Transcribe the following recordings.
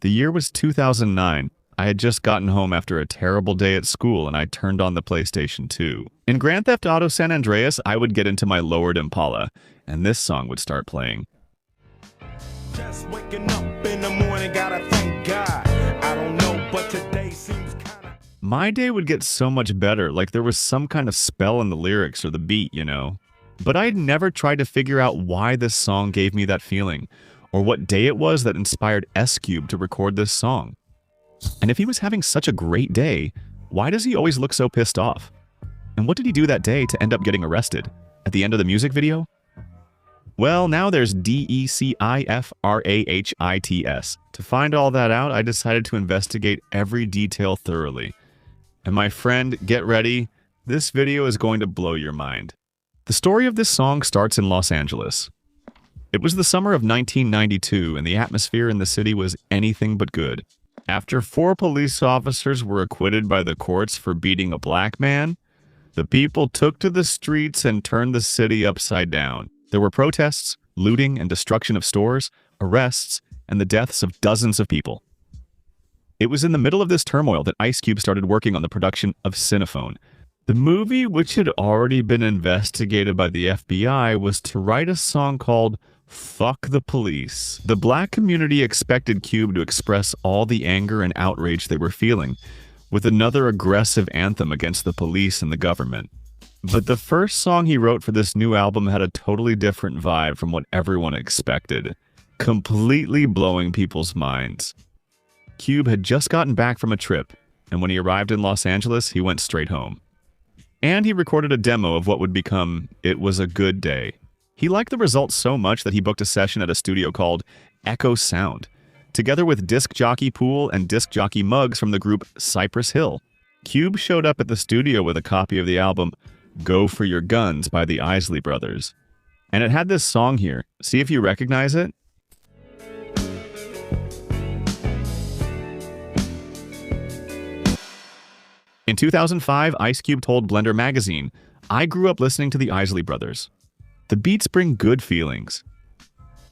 The year was 2009. I had just gotten home after a terrible day at school and I turned on the PlayStation 2. In Grand Theft Auto San Andreas, I would get into my lowered Impala, and this song would start playing. Just waking up in the morning, gotta thank God. I don't know, but today seems kinda... My day would get so much better, like there was some kind of spell in the lyrics or the beat, you know? But I'd never tried to figure out why this song gave me that feeling, or what day it was that inspired S-Cube to record this song. And if he was having such a great day, why does he always look so pissed off? And what did he do that day to end up getting arrested? At the end of the music video? Well, now there's DECIFRAHITS. To find all that out, I decided to investigate every detail thoroughly. And my friend, get ready, this video is going to blow your mind. The story of this song starts in Los Angeles. It was the summer of 1992, and the atmosphere in the city was anything but good. After 4 police officers were acquitted by the courts for beating a black man, the people took to the streets and turned the city upside down. There were protests, looting and destruction of stores, arrests, and the deaths of dozens of people. It was in the middle of this turmoil that Ice Cube started working on the production of Cinephone. The movie, which had already been investigated by the FBI, was to write a song called Fuck the Police. The black community expected Cube to express all the anger and outrage they were feeling, with another aggressive anthem against the police and the government. But the first song he wrote for this new album had a totally different vibe from what everyone expected, completely blowing people's minds. Cube had just gotten back from a trip, and when he arrived in Los Angeles, he went straight home. And he recorded a demo of what would become It Was a Good Day. He liked the results so much that he booked a session at a studio called Echo Sound, together with disc jockey Pool and disc jockey Muggs from the group Cypress Hill. Cube showed up at the studio with a copy of the album Go For Your Guns by the Isley Brothers. And it had this song here. See if you recognize it. In 2005, Ice Cube told Blender magazine, "I grew up listening to the Isley Brothers. The beats bring good feelings.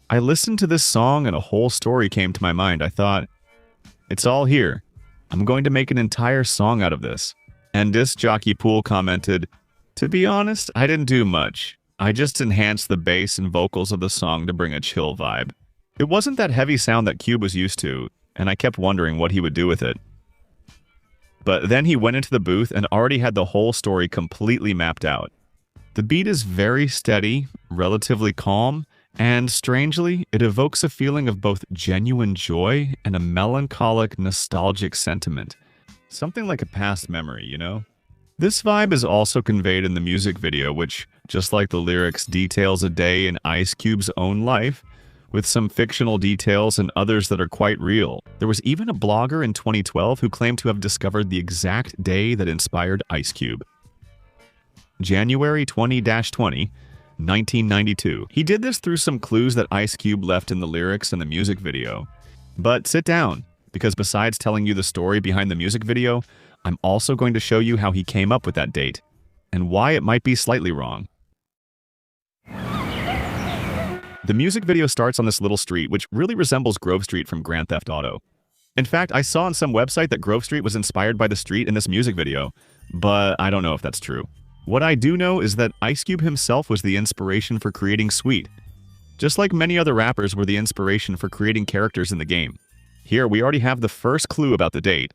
I listened to this song and a whole story came to my mind. I thought, it's all here. I'm going to make an entire song out of this." And disc jockey Pool commented, "To be honest, I didn't do much. I just enhanced the bass and vocals of the song to bring a chill vibe. It wasn't that heavy sound that Cube was used to, and I kept wondering what he would do with it. But then he went into the booth and already had the whole story completely mapped out. The beat is very steady, relatively calm, and strangely, it evokes a feeling of both genuine joy and a melancholic, nostalgic sentiment. Something like a past memory, you know? This vibe is also conveyed in the music video, which, just like the lyrics, details a day in Ice Cube's own life, with some fictional details and others that are quite real. There was even a blogger in 2012 who claimed to have discovered the exact day that inspired Ice Cube. January 20-20, 1992. He did this through some clues that Ice Cube left in the lyrics and the music video. But sit down, because besides telling you the story behind the music video, I'm also going to show you how he came up with that date, and why it might be slightly wrong. The music video starts on this little street, which really resembles Grove Street from Grand Theft Auto. In fact, I saw on some website that Grove Street was inspired by the street in this music video, but I don't know if that's true. What I do know is that Ice Cube himself was the inspiration for creating Sweet, just like many other rappers were the inspiration for creating characters in the game. Here, we already have the first clue about the date.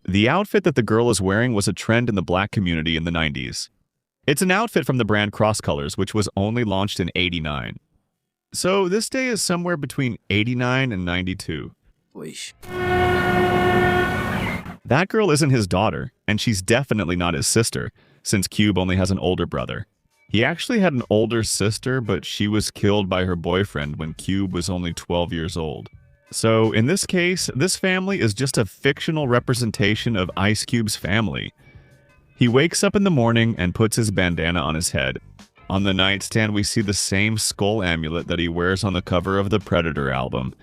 The outfit that the girl is wearing was a trend in the black community in the 90s. It's an outfit from the brand Cross Colors, which was only launched in '89. So this day is somewhere between '89 and '92. Weesh. That girl isn't his daughter, and she's definitely not his sister, since Cube only has an older brother. He actually had an older sister, but she was killed by her boyfriend when Cube was only 12 years old. So in this case, this family is just a fictional representation of Ice Cube's family. He wakes up in the morning and puts his bandana on his head. On the nightstand, we see the same skull amulet that he wears on the cover of the Predator album,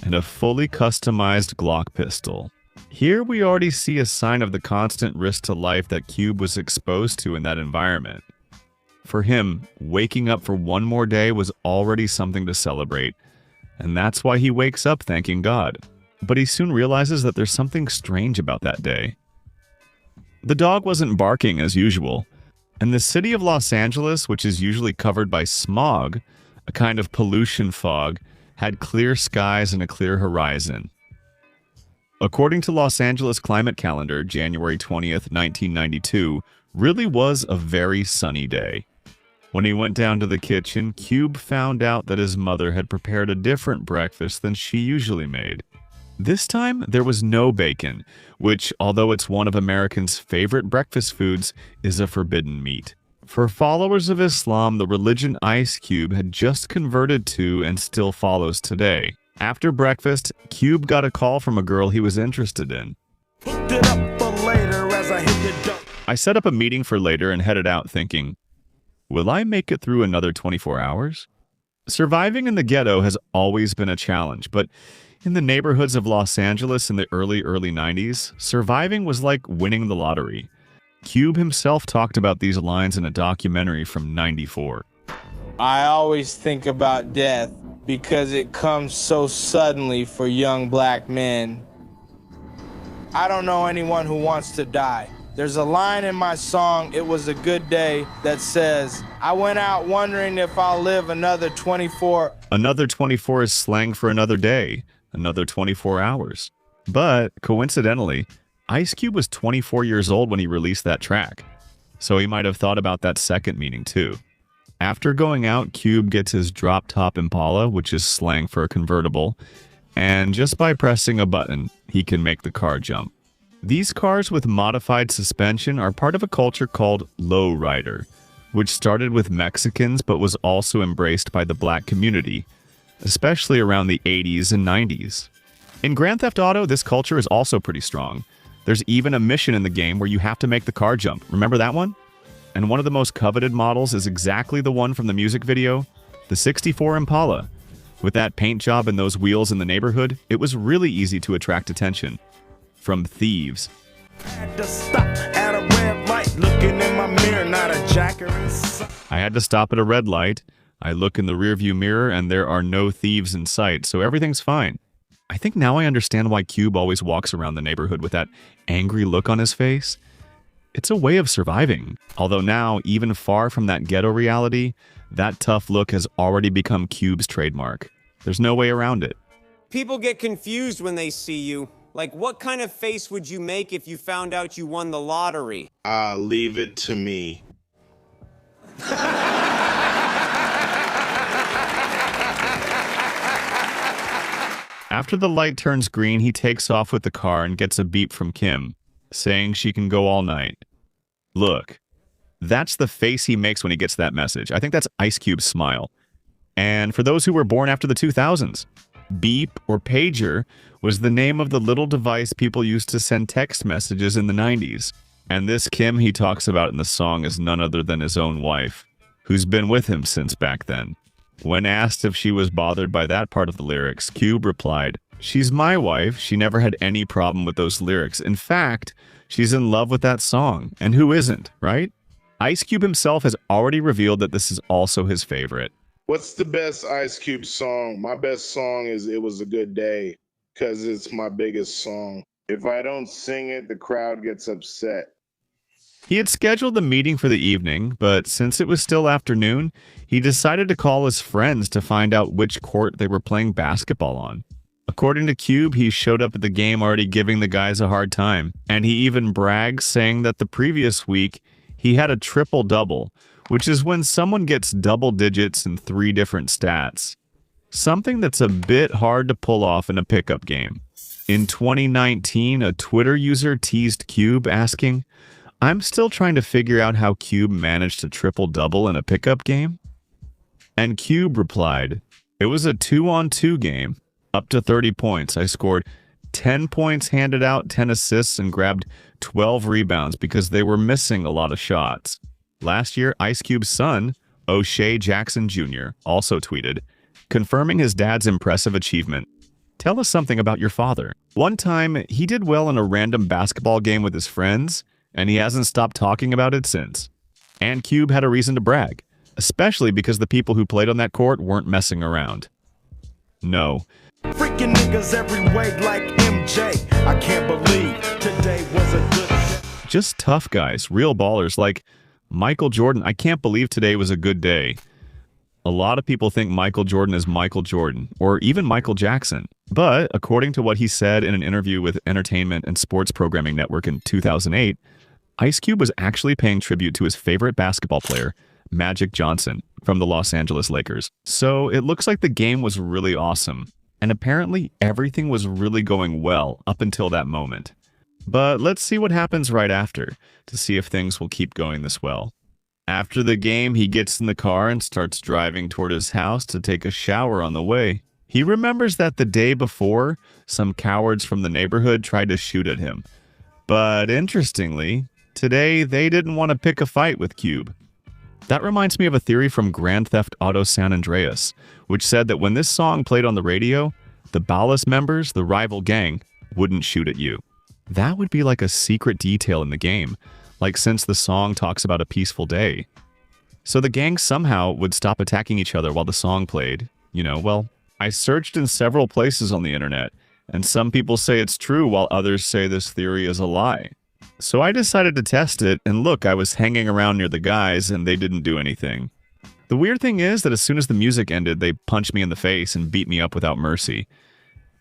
and a fully customized Glock pistol. Here we already see a sign of the constant risk to life that Cube was exposed to in that environment. For him, waking up for one more day was already something to celebrate, and that's why he wakes up thanking God. but he soon realizes that there's something strange about that day. The dog wasn't barking as usual, and the city of Los Angeles, which is usually covered by smog, a kind of pollution fog, had clear skies and a clear horizon. According to Los Angeles climate calendar, January 20th, 1992, really was a very sunny day. When he went down to the kitchen, Cube found out that his mother had prepared a different breakfast than she usually made. This time, there was no bacon, which, although it's one of Americans' favorite breakfast foods, is a forbidden meat. For followers of Islam, the religion Ice Cube had just converted to and still follows today. After breakfast, Cube got a call from a girl he was interested in. Hooked it up for later as I hit the dope. I set up a meeting for later and headed out thinking, will I make it through another 24 hours? Surviving in the ghetto has always been a challenge, but in the neighborhoods of Los Angeles in the early 90s, surviving was like winning the lottery. Cube himself talked about these lines in a documentary from '94. I always think about death because it comes so suddenly for young black men. I don't know anyone who wants to die. There's a line in my song, It Was a Good Day, that says, I went out wondering if I'll live another 24. Another 24 is slang for another day, another 24 hours. But, coincidentally, Ice Cube was 24 years old when he released that track, so he might have thought about that second meaning too. After going out, Cube gets his drop-top Impala, which is slang for a convertible, and just by pressing a button, he can make the car jump. These cars with modified suspension are part of a culture called Lowrider, which started with Mexicans but was also embraced by the black community, especially around the 80s and 90s. In Grand Theft Auto, this culture is also pretty strong. There's even a mission in the game where you have to make the car jump. Remember that one? And one of the most coveted models is exactly the one from the music video, the '64 Impala. With that paint job and those wheels in the neighborhood, it was really easy to attract attention. From thieves. Had to stop at a red light, looking in my mirror, not a jacker inside. I had to stop at a red light. I look in the rearview mirror and there are no thieves in sight, so everything's fine. I think now I understand why Cube always walks around the neighborhood with that angry look on his face. It's a way of surviving. Although now, even far from that ghetto reality, that tough look has already become Cube's trademark. There's no way around it. People get confused when they see you. Like, what kind of face would you make if you found out you won the lottery? Leave it to me. After the light turns green, he takes off with the car and gets a beep from Kim, saying she can go all night. Look, that's the face he makes when he gets that message. I think that's Ice Cube's smile. And for those who were born after the 2000s, beep or pager was the name of the little device people used to send text messages in the 90s. And this Kim he talks about in the song is none other than his own wife, who's been with him since back then. When asked if she was bothered by that part of the lyrics, Cube replied, "She's my wife. She never had any problem with those lyrics. In fact, she's in love with that song. And who isn't, right?" Ice Cube himself has already revealed that this is also his favorite. What's the best Ice Cube song? My best song is It Was a Good Day, because it's my biggest song. If I don't sing it, the crowd gets upset. He had scheduled the meeting for the evening, but since it was still afternoon, he decided to call his friends to find out which court they were playing basketball on. According to Cube, he showed up at the game already giving the guys a hard time, and he even brags saying that the previous week he had a triple-double, which is when someone gets double digits in 3 different stats. Something that's a bit hard to pull off in a pickup game. In 2019, a Twitter user teased Cube asking, "I'm still trying to figure out how Cube managed to triple-double in a pickup game?" And Cube replied, "It was a 2-on-2 game, up to 30 points. I scored 10 points, handed out 10 assists, and grabbed 12 rebounds because they were missing a lot of shots." Last year, Ice Cube's son, O'Shea Jackson Jr., also tweeted, confirming his dad's impressive achievement. "Tell us something about your father." One time, he did well in a random basketball game with his friends, and he hasn't stopped talking about it since. And Cube had a reason to brag, especially because the people who played on that court weren't messing around. No. Freaking Fucking niggas every way like MJ. I can't believe today was a good day. Just tough guys, real ballers like Michael Jordan. I can't believe today was a good day. A lot of people think Michael Jordan is Michael Jordan, or even Michael Jackson. But according to what he said in an interview with Entertainment and Sports Programming Network in 2008, Ice Cube was actually paying tribute to his favorite basketball player, Magic Johnson, from the Los Angeles Lakers. So it looks like the game was really awesome. And apparently everything was really going well up until that moment. But let's see what happens right after, to see if things will keep going this well. After the game, he gets in the car and starts driving toward his house to take a shower on the way. He remembers that the day before, some cowards from the neighborhood tried to shoot at him. But interestingly, today they didn't want to pick a fight with Cube. That reminds me of a theory from Grand Theft Auto San Andreas, which said that when this song played on the radio, the Ballas members, the rival gang, wouldn't shoot at you. That would be like a secret detail in the game, like since the song talks about a peaceful day. So the gang somehow would stop attacking each other while the song played. You know, well, I searched in several places on the internet, and some people say it's true while others say this theory is a lie. So I decided to test it, and look, I was hanging around near the guys and they didn't do anything. The weird thing is that as soon as the music ended, they punched me in the face and beat me up without mercy.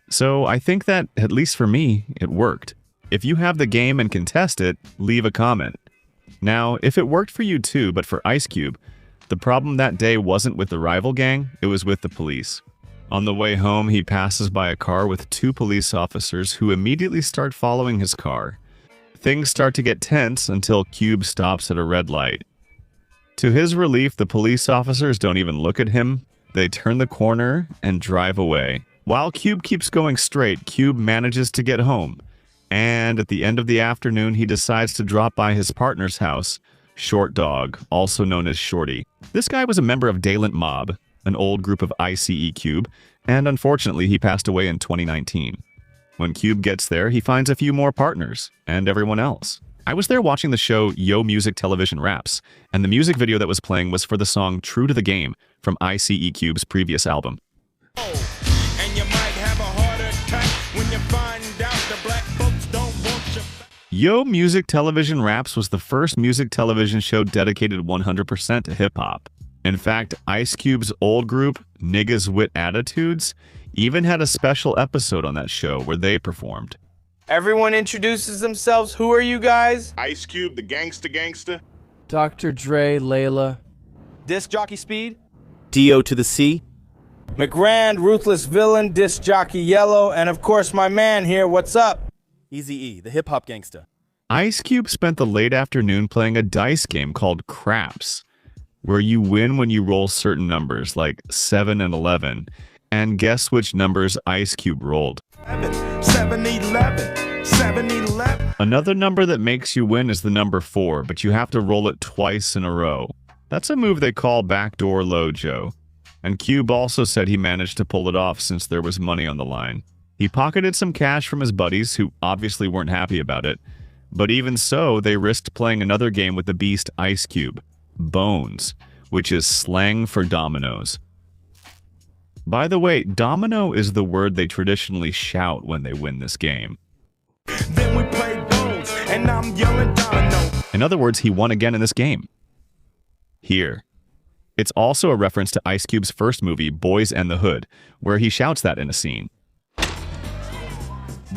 So I think that, at least for me, it worked. If you have the game and can test it, leave a comment. Now, if it worked for you too, but for Ice Cube, the problem that day wasn't with the rival gang, it was with the police. On the way home, he passes by a car with 2 police officers who immediately start following his car. Things start to get tense until Cube stops at a red light. To his relief, the police officers don't even look at him. They turn the corner and drive away. While Cube keeps going straight, Cube manages to get home. And at the end of the afternoon, he decides to drop by his partner's house, Short Dog, also known as Shorty. This guy was a member of Daylant Mob, an old group of ICE Cube, and unfortunately he passed away in 2019. When Cube gets there, he finds a few more partners, and everyone else. I was there watching the show Yo Music Television Raps, and the music video that was playing was for the song True to the Game from ICE Cube's previous album. And you might have a heart attack when you find out the black folks don't want you back. Yo Music Television Raps was the first music television show dedicated 100% to hip-hop. In fact, Ice Cube's old group, Niggas With Attitudes, even had a special episode on that show where they performed. Everyone introduces themselves. Who are you guys? Ice Cube, the gangsta. Dr. Dre, Layla. Disc Jockey Speed. D.O. to the C. McGrand, Ruthless Villain, Disc Jockey Yellow, and of course my man here. What's up? Eazy-E, the hip hop gangsta. Ice Cube spent the late afternoon playing a dice game called Craps, where you win when you roll certain numbers, like 7 and 11. And guess which numbers Ice Cube rolled? 7-11, 7-11. Another number that makes you win is the number 4, but you have to roll it twice in a row. That's a move they call backdoor Lojo. And Cube also said he managed to pull it off since there was money on the line. He pocketed some cash from his buddies, who obviously weren't happy about it. But even so, they risked playing another game with the beast Ice Cube, Bones, which is slang for dominoes. By the way, domino is the word they traditionally shout when they win this game. Then we played Bones, and I'm yelling domino. In other words, he won again in this game. Here. It's also a reference to Ice Cube's first movie, Boys and the Hood, where he shouts that in a scene.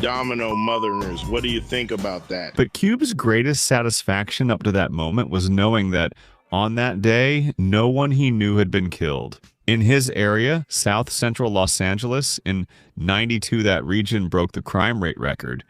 Domino Motherners, what do you think about that? But Cube's greatest satisfaction up to that moment was knowing that on that day, no one he knew had been killed. In his area, South Central Los Angeles, in '92 that region broke the crime rate record,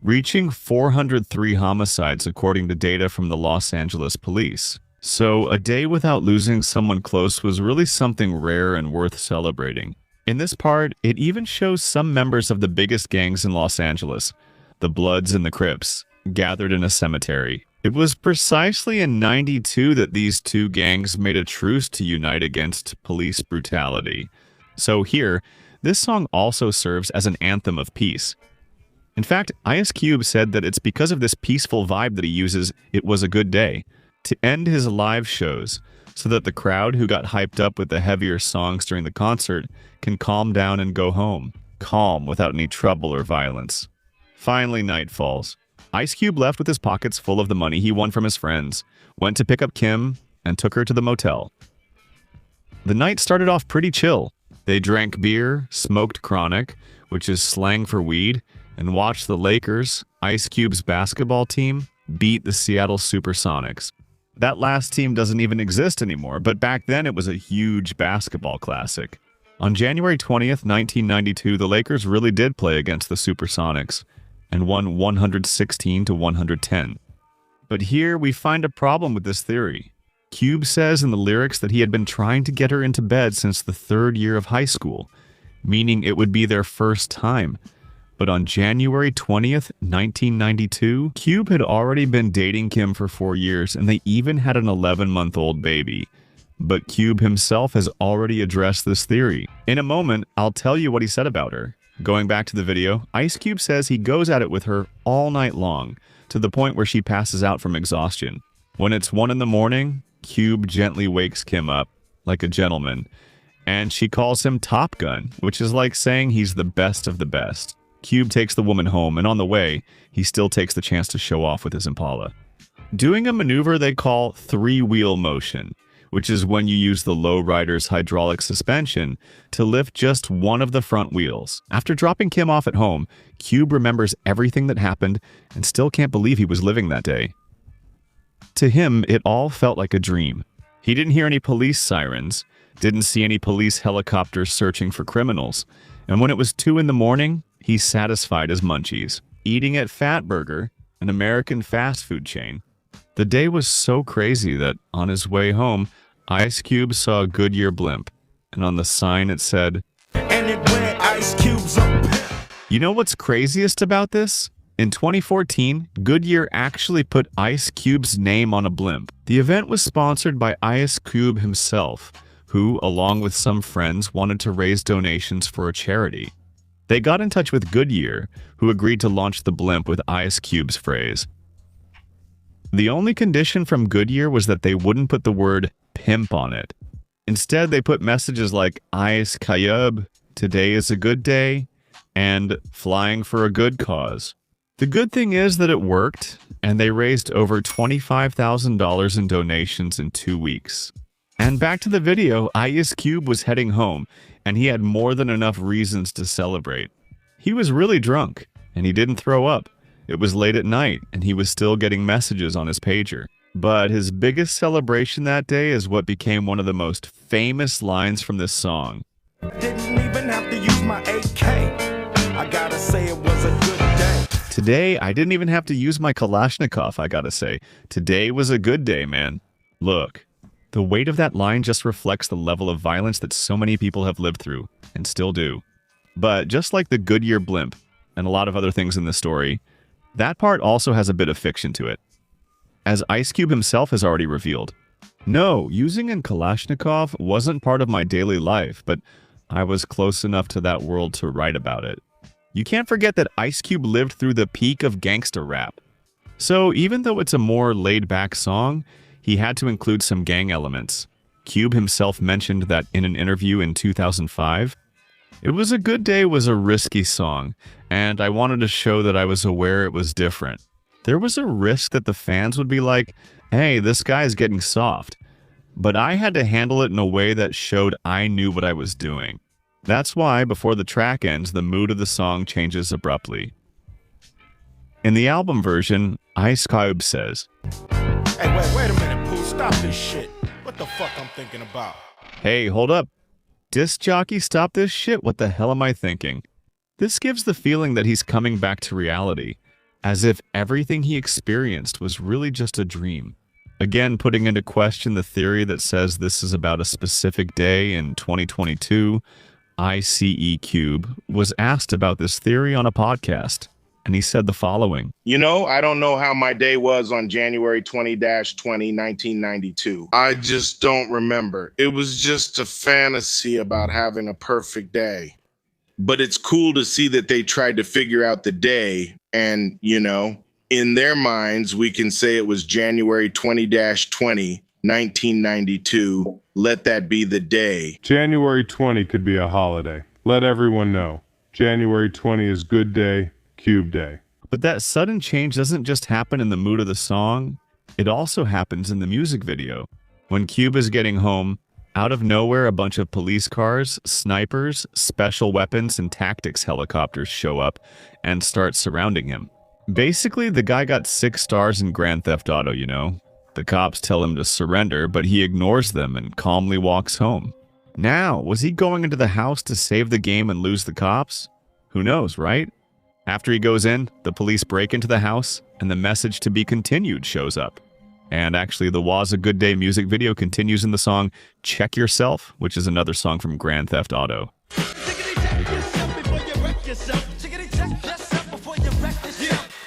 reaching 403 homicides according to data from the Los Angeles police. So a day without losing someone close was really something rare and worth celebrating. In this part, it even shows some members of the biggest gangs in Los Angeles, the Bloods and the Crips, gathered in a cemetery. It was precisely in '92 that these two gangs made a truce to unite against police brutality. So here, this song also serves as an anthem of peace. In fact, Ice Cube said that it's because of this peaceful vibe that he uses "It Was a Good Day" to end his live shows, so that the crowd who got hyped up with the heavier songs during the concert can calm down and go home. calm without any trouble or violence. Finally, night falls. Ice Cube left with his pockets full of the money he won from his friends, went to pick up Kim, and took her to the motel. The night started off pretty chill. They drank beer, smoked chronic, which is slang for weed, and watched the Lakers, Ice Cube's basketball team, beat the Seattle Supersonics. That last team doesn't even exist anymore, but back then it was a huge basketball classic. On January 20th, 1992, the Lakers really did play against the Supersonics and won 116-110. But here we find a problem with this theory. Cube says in the lyrics that he had been trying to get her into bed since the 3rd year of high school, meaning it would be their first time. But on January 20th, 1992, Cube had already been dating Kim for 4 years, and they even had an 11-month-old baby. But Cube himself has already addressed this theory. In a moment, I'll tell you what he said about her. Going back to the video, Ice Cube says he goes at it with her all night long, to the point where she passes out from exhaustion. When it's 1 in the morning, Cube gently wakes Kim up, like a gentleman, and she calls him Top Gun, which is like saying he's the best of the best. Cube takes the woman home, and on the way, he still takes the chance to show off with his Impala. Doing a maneuver they call three-wheel motion, which is when you use the Lowrider's hydraulic suspension to lift just one of the front wheels. After dropping Kim off at home, Cube remembers everything that happened and still can't believe he was living that day. To him, it all felt like a dream. He didn't hear any police sirens, didn't see any police helicopters searching for criminals, and when it was 2 in the morning, he satisfied his munchies, eating at Fatburger, an American fast food chain. The day was so crazy that, on his way home, Ice Cube saw a Goodyear blimp, and on the sign it said, And it went Ice Cube's up. You know what's craziest about this? In 2014, Goodyear actually put Ice Cube's name on a blimp. The event was sponsored by Ice Cube himself, who, along with some friends, wanted to raise donations for a charity. They got in touch with Goodyear, who agreed to launch the blimp with Ice Cube's phrase. The only condition from Goodyear was that they wouldn't put the word pimp on it. Instead, they put messages like Ice Cube, today is a good day, and flying for a good cause. The good thing is that it worked, and they raised over $25,000 in donations in 2 weeks. And back to the video, Ice Cube was heading home, and he had more than enough reasons to celebrate. He was really drunk, and he didn't throw up. It was late at night, and he was still getting messages on his pager. But his biggest celebration that day is what became one of the most famous lines from this song. Didn't even have to use my AK. I gotta say it was a good day. Today, I didn't even have to use my Kalashnikov, I gotta say. Today was a good day, man. Look, the weight of that line just reflects the level of violence that so many people have lived through, and still do. But just like the Goodyear blimp, and a lot of other things in this story, that part also has a bit of fiction to it. As Ice Cube himself has already revealed, no, using a Kalashnikov wasn't part of my daily life, but I was close enough to that world to write about it. You can't forget that Ice Cube lived through the peak of gangster rap. So even though it's a more laid-back song, he had to include some gang elements. Cube himself mentioned that in an interview in 2005, It Was a Good Day was a risky song, and I wanted to show that I was aware it was different. There was a risk that the fans would be like, hey, this guy's getting soft. But I had to handle it in a way that showed I knew what I was doing. That's why, before the track ends, the mood of the song changes abruptly. In the album version, Ice Cube says, Hey, wait a minute, Pooh. Stop this shit. What the fuck I'm thinking about? Hey, hold up. Disc jockey, stop this shit. What the hell am I thinking? This gives the feeling that he's coming back to reality, as if everything he experienced was really just a dream. Again, putting into question the theory that says this is about a specific day in 2022, ICE Cube was asked about this theory on a podcast, and he said the following. You know, I don't know how my day was on January 20-20, 1992. I just don't remember. It was just a fantasy about having a perfect day. But it's cool to see that they tried to figure out the day, and, you know, in their minds, we can say it was January 20-20, 1992. Let that be the day. January 20 could be a holiday. Let everyone know. January 20 is good day, Cube Day. But that sudden change doesn't just happen in the mood of the song, it also happens in the music video. When Cube is getting home, out of nowhere a bunch of police cars, snipers, special weapons, and tactics helicopters show up and start surrounding him. Basically, the guy got 6 stars in Grand Theft Auto, you know. The cops tell him to surrender, but he ignores them and calmly walks home. Now, was he going into the house to save the game and lose the cops? Who knows, right? After he goes in, the police break into the house, and the message to be continued shows up. And actually, the Was a Good Day music video continues in the song Check Yourself, which is another song from Grand Theft Auto.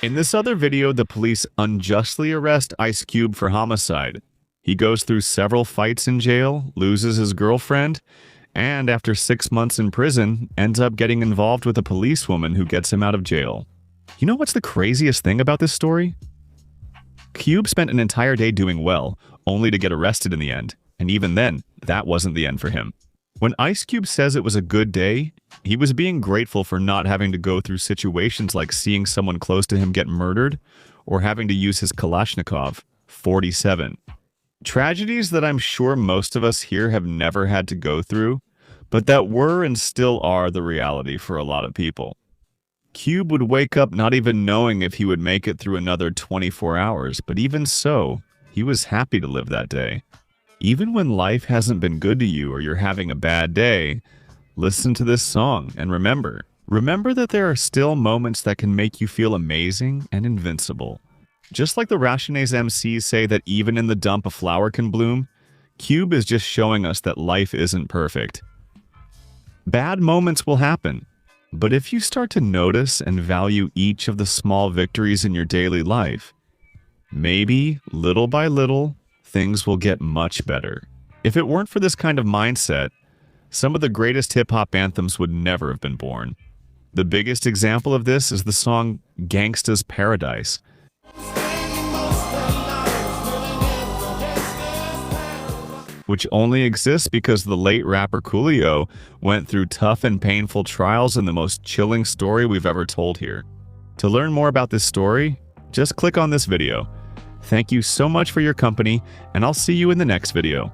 In this other video, the police unjustly arrest Ice Cube for homicide. He goes through several fights in jail, loses his girlfriend, and after 6 months in prison, ends up getting involved with a policewoman who gets him out of jail. You know what's the craziest thing about this story? Cube spent an entire day doing well, only to get arrested in the end, and even then, that wasn't the end for him. When Ice Cube says it was a good day, he was being grateful for not having to go through situations like seeing someone close to him get murdered or having to use his Kalashnikov, 47. Tragedies that I'm sure most of us here have never had to go through, but that were and still are the reality for a lot of people. Cube would wake up not even knowing if he would make it through another 24 hours, but even so, he was happy to live that day. Even when life hasn't been good to you or you're having a bad day, listen to this song and remember that there are still moments that can make you feel amazing and invincible. Just like the Rationa's MCs say that even in the dump a flower can bloom, Cube is just showing us that life isn't perfect. Bad moments will happen, but if you start to notice and value each of the small victories in your daily life, maybe, little by little, things will get much better. If it weren't for this kind of mindset, some of the greatest hip-hop anthems would never have been born. The biggest example of this is the song Gangsta's Paradise, which only exists because the late rapper Coolio went through tough and painful trials in the most chilling story we've ever told here. To learn more about this story, just click on this video. Thank you so much for your company, and I'll see you in the next video.